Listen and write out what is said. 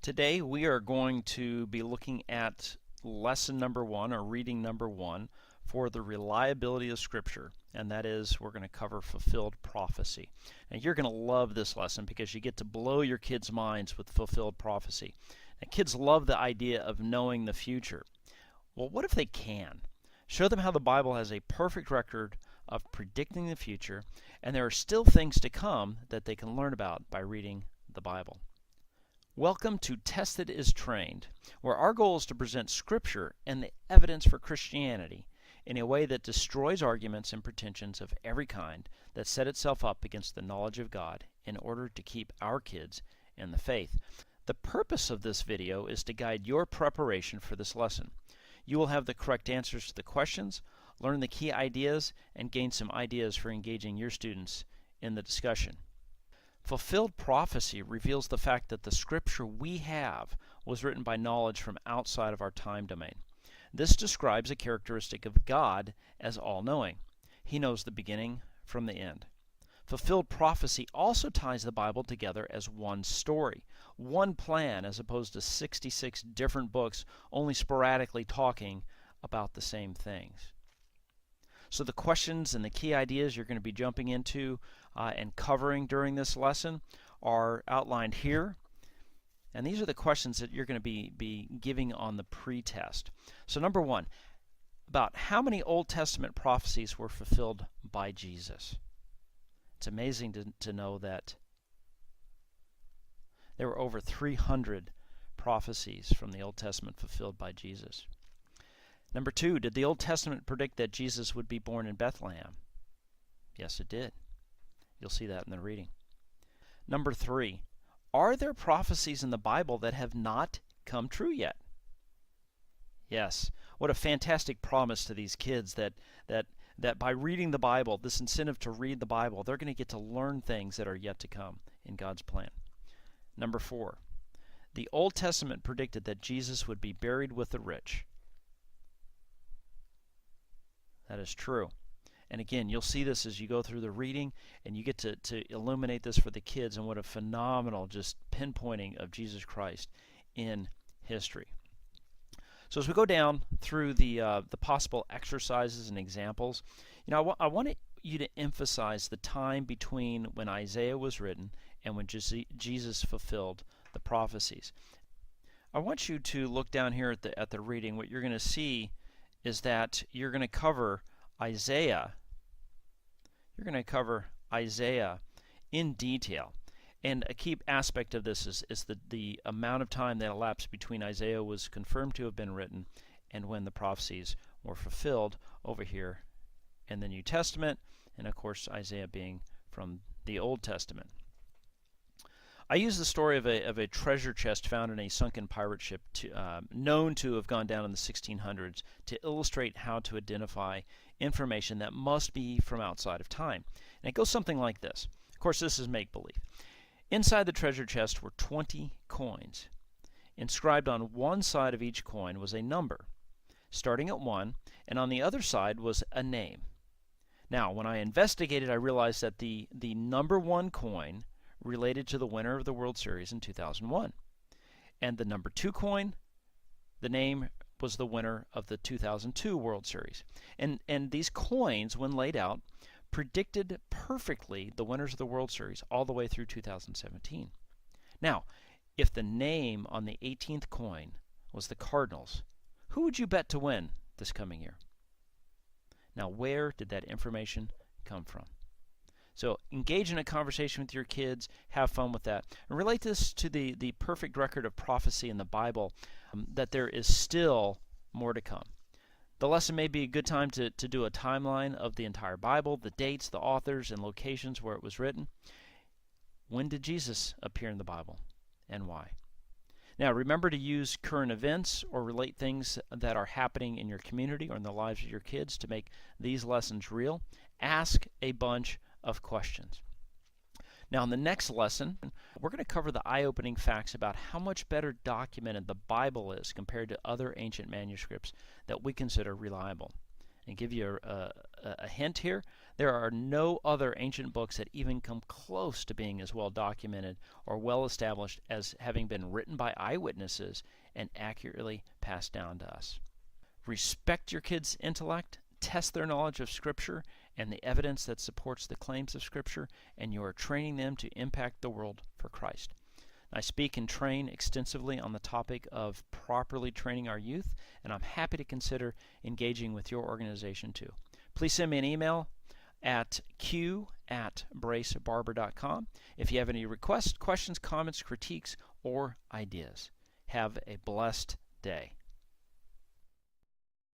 Today we are going to be looking at lesson number 1, or reading number 1, for the reliability of Scripture, and that is we're going to cover fulfilled prophecy. And you're going to love this lesson because you get to blow your kids' minds with fulfilled prophecy. And kids love the idea of knowing the future. Well, what if they can? Show them how the Bible has a perfect record of predicting the future, and there are still things to come that they can learn about by reading the Bible. Welcome to Tested is Trained, where our goal is to present Scripture and the evidence for Christianity in a way that destroys arguments and pretensions of every kind that set itself up against the knowledge of God in order to keep our kids in the faith. The purpose of this video is to guide your preparation for this lesson. You will have the correct answers to the questions, learn the key ideas, and gain some ideas for engaging your students in the discussion. Fulfilled prophecy reveals the fact that the Scripture we have was written by knowledge from outside of our time domain. This describes a characteristic of God as all-knowing. He knows the beginning from the end. Fulfilled prophecy also ties the Bible together as one story, one plan, as opposed to 66 different books only sporadically talking about the same things. So the questions and the key ideas you're going to be jumping into and covering during this lesson are outlined here. And these are the questions that you're going to be giving on the pre-test. So number 1, about how many Old Testament prophecies were fulfilled by Jesus? It's amazing to know that there were over 300 prophecies from the Old Testament fulfilled by Jesus. Number 2, did the Old Testament predict that Jesus would be born in Bethlehem? Yes, it did. You'll see that in the reading. Number 3, are there prophecies in the Bible that have not come true yet? Yes. What a fantastic promise to these kids that by reading the Bible, this incentive to read the Bible, they're going to get to learn things that are yet to come in God's plan. Number 4, the Old Testament predicted that Jesus would be buried with the rich. That is true. And again, you'll see this as you go through the reading, and you get to illuminate this for the kids, and what a phenomenal just pinpointing of Jesus Christ in history. So as we go down through the possible exercises and examples, I want you to emphasize the time between when Isaiah was written and when Jesus fulfilled the prophecies. I want you to look down here at the reading. What you're going to see is that you're going to cover Isaiah. You're going to cover Isaiah in detail. And a key aspect of this is the amount of time that elapsed between Isaiah was confirmed to have been written and when the prophecies were fulfilled over here in the New Testament, and of course Isaiah being from the Old Testament. I use the story of a treasure chest found in a sunken pirate ship known to have gone down in the 1600s to illustrate how to identify information that must be from outside of time. And it goes something like this. Of course, this is make-believe. Inside the treasure chest were 20 coins. Inscribed on one side of each coin was a number, starting at 1, and on the other side was a name. Now, when I investigated, I realized that the number 1 coin related to the winner of the World Series in 2001. And the number 2 coin, the name was the winner of the 2002 World Series. And these coins, when laid out, predicted perfectly the winners of the World Series all the way through 2017. Now, if the name on the 18th coin was the Cardinals, who would you bet to win this coming year? Now, where did that information come from? So engage in a conversation with your kids, have fun with that, and relate this to the perfect record of prophecy in the Bible, that there is still more to come. The lesson may be a good time to do a timeline of the entire Bible, the dates, the authors, and locations where it was written. When did Jesus appear in the Bible, and why? Now, remember to use current events or relate things that are happening in your community or in the lives of your kids to make these lessons real. Ask a bunch of questions. Now, in the next lesson, we're going to cover the eye-opening facts about how much better documented the Bible is compared to other ancient manuscripts that we consider reliable, and give you a hint here. There are no other ancient books that even come close to being as well documented or well established as having been written by eyewitnesses and accurately passed down to us. Respect your kids' intellect, test their knowledge of Scripture and the evidence that supports the claims of Scripture, and you are training them to impact the world for Christ. I speak and train extensively on the topic of properly training our youth, and I'm happy to consider engaging with your organization too. Please send me an email at q@bracebarber.com if you have any requests, questions, comments, critiques, or ideas. Have a blessed day.